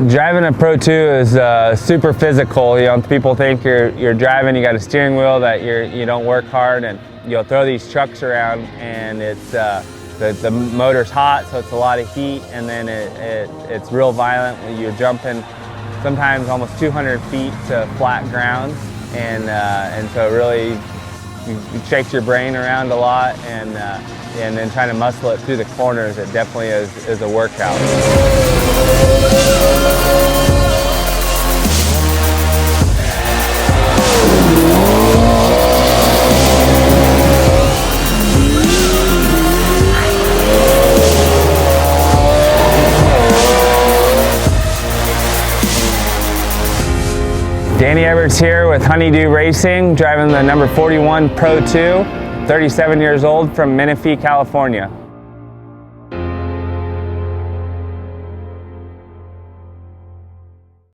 Driving a Pro 2 is super physical. You know, people think you're driving, you got a steering wheel, that you don't work hard, and you'll throw these trucks around, and it's the motor's hot, so it's a lot of heat, and then it's real violent. You're jumping sometimes almost 200 feet to flat ground, and so it really it shakes your brain around a lot, and then trying to muscle it through the corners, it definitely is a workout. Danny Ebberts here with Honeydew Racing, driving the number 41 Pro 2, 37 years old, from Menifee, California.